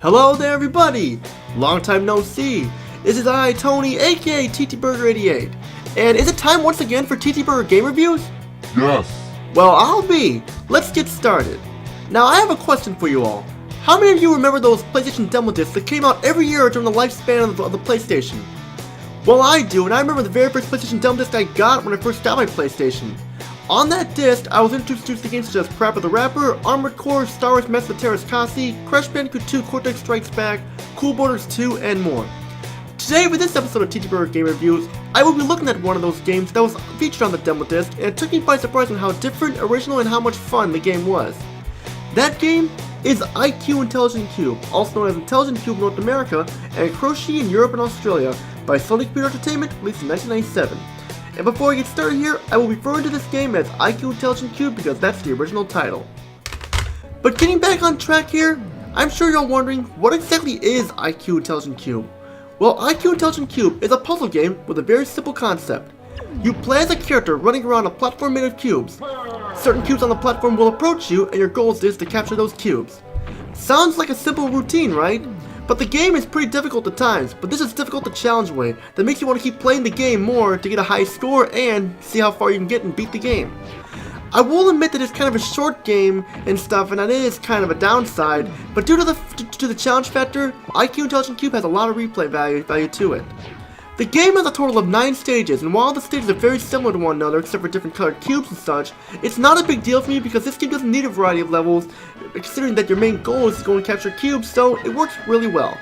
Hello there everybody! Long time no see. This is I, Tony, aka TTBurger88. And is it time once again for TTBurger Game Reviews? Yes. Well, I'll be. Let's get started. Now I have a question for you all. How many of you remember those PlayStation demo discs that came out every year during the lifespan of the PlayStation? Well, I do, and I remember the very first PlayStation demo disc I got when I first got my PlayStation. On that disc, I was introduced to games such as Parappa the Rapper, Armored Core, Star Wars Mess with Terrace Kasi, Crash Bandicoot 2 Cortex Strikes Back, Cool Borders 2, and more. Today, with this episode of TTBurger Game Reviews, I will be looking at one of those games that was featured on the demo disc, and it took me by surprise on how different, original, and how much fun the game was. That game is IQ Intelligent Qube, also known as Intelligent Qube North America, and Crochet in Europe and Australia, by Sony Computer Entertainment, released in 1997. And before I get started here, I will be referring to this game as IQ Intelligent Qube because that's the original title. But getting back on track here, I'm sure you're all wondering, what exactly is IQ Intelligent Qube? Well, IQ Intelligent Qube is a puzzle game with a very simple concept. You play as a character running around a platform made of cubes. Certain cubes on the platform will approach you, and your goal is to capture those cubes. Sounds like a simple routine, right? But the game is pretty difficult at times, but this is difficult the challenge way that makes you want to keep playing the game more to get a high score and see how far you can get and beat the game. I will admit that it's kind of a short game and stuff, and that is kind of a downside, but due to the challenge factor, IQ Intelligent Qube has a lot of replay value to it. The game has a total of 9 stages, and while the stages are very similar to one another except for different colored cubes and such, it's not a big deal for me because this game doesn't need a variety of levels, considering that your main goal is to go and capture cubes, so it works really well.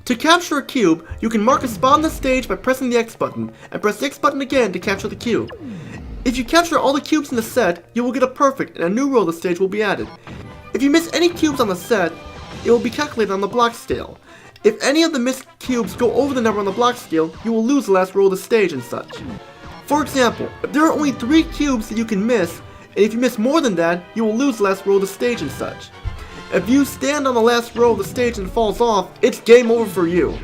To capture a cube, you can mark a spot on the stage by pressing the X button, and press the X button again to capture the cube. If you capture all the cubes in the set, you will get a perfect, and a new row of the stage will be added. If you miss any cubes on the set, it will be calculated on the block scale. If any of the missed cubes go over the number on the block scale, you will lose the last row of the stage and such. For example, if there are only 3 cubes that you can miss, and if you miss more than that, you will lose the last row of the stage and such. If you stand on the last row of the stage and it falls off, it's game over for you.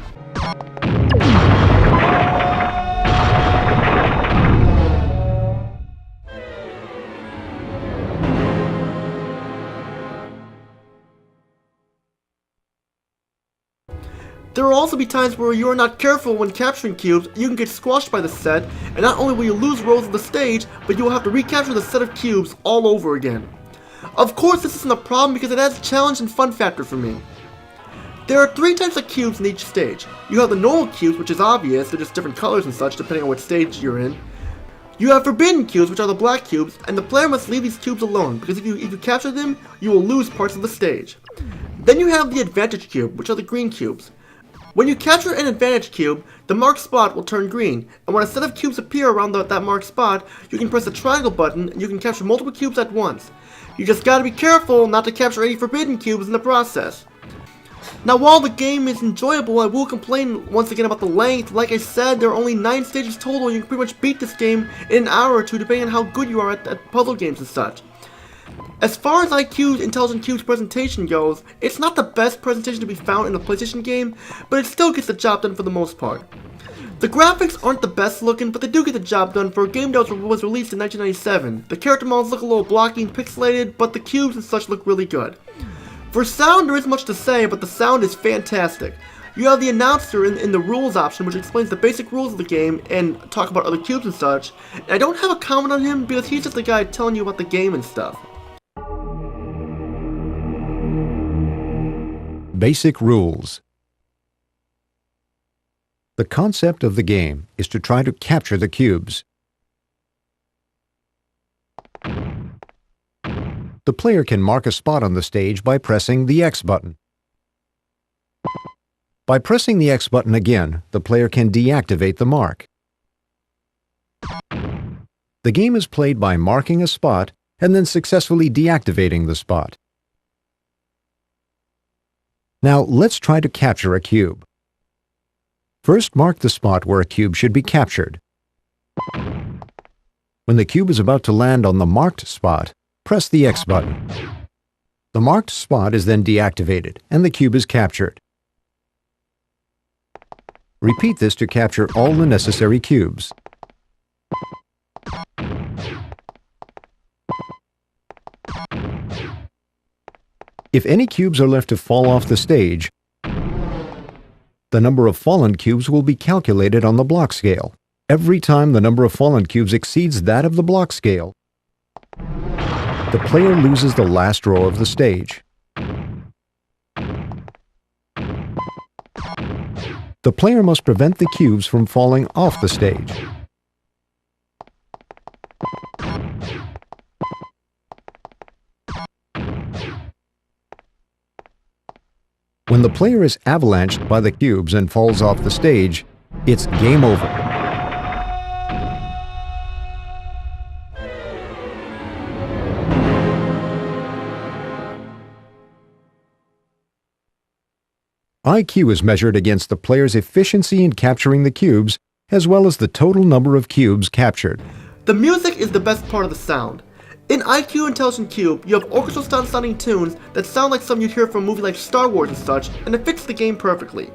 There will also be times where you are not careful when capturing cubes, you can get squashed by the set, and not only will you lose rows of the stage, but you will have to recapture the set of cubes all over again. Of course, this isn't a problem because it adds a challenge and fun factor for me. There are 3 types of cubes in each stage. You have the normal cubes, which is obvious, they're just different colors and such depending on what stage you're in. You have forbidden cubes, which are the black cubes, and the player must leave these cubes alone, because if you capture them, you will lose parts of the stage. Then you have the advantage cube, which are the green cubes. When you capture an advantage cube, the marked spot will turn green, and when a set of cubes appear around that marked spot, you can press the triangle button and you can capture multiple cubes at once. You just gotta be careful not to capture any forbidden cubes in the process. Now while the game is enjoyable, I will complain once again about the length. Like I said, there are only 9 stages total, and you can pretty much beat this game in an hour or 2 depending on how good you are at puzzle games and such. As far as IQ Intelligent Qube's presentation goes, it's not the best presentation to be found in a PlayStation game, but it still gets the job done for the most part. The graphics aren't the best looking, but they do get the job done for a game that was released in 1997. The character models look a little blocky and pixelated, but the cubes and such look really good. For sound, there isn't much to say, but the sound is fantastic. You have the announcer in the rules option, which explains the basic rules of the game and talk about other cubes and such. And I don't have a comment on him because he's just the guy telling you about the game and stuff. Basic rules. The concept of the game is to try to capture the cubes. The player can mark a spot on the stage by pressing the X button. By pressing the X button again, the player can deactivate the mark. The game is played by marking a spot and then successfully deactivating the spot. Now let's try to capture a cube. First, mark the spot where a cube should be captured. When the cube is about to land on the marked spot, press the X button. The marked spot is then deactivated, and the cube is captured. Repeat this to capture all the necessary cubes. If any cubes are left to fall off the stage, the number of fallen cubes will be calculated on the block scale. Every time the number of fallen cubes exceeds that of the block scale, the player loses the last row of the stage. The player must prevent the cubes from falling off the stage. When the player is avalanched by the cubes and falls off the stage, it's game over. IQ is measured against the player's efficiency in capturing the cubes, as well as the total number of cubes captured. The music is the best part of the sound. In IQ Intelligent Qube, you have orchestral-style sounding tunes that sound like some you'd hear from a movie like Star Wars and such, and it fits the game perfectly.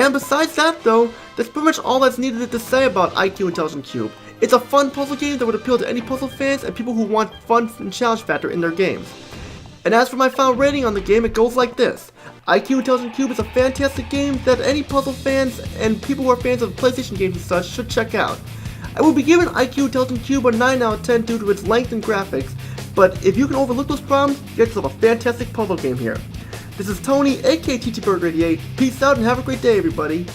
And besides that though, that's pretty much all that's needed to say about IQ Intelligent Qube. It's a fun puzzle game that would appeal to any puzzle fans and people who want fun and challenge factor in their games. And as for my final rating on the game, it goes like this. IQ Intelligent Qube is a fantastic game that any puzzle fans and people who are fans of PlayStation games and such should check out. I will be giving IQ Intelligent Qube a 9 out of 10 due to its length and graphics, but if you can overlook those problems, you get yourself a fantastic puzzle game here. This is Tony, aka TTBurger 88. Peace out and have a great day, everybody.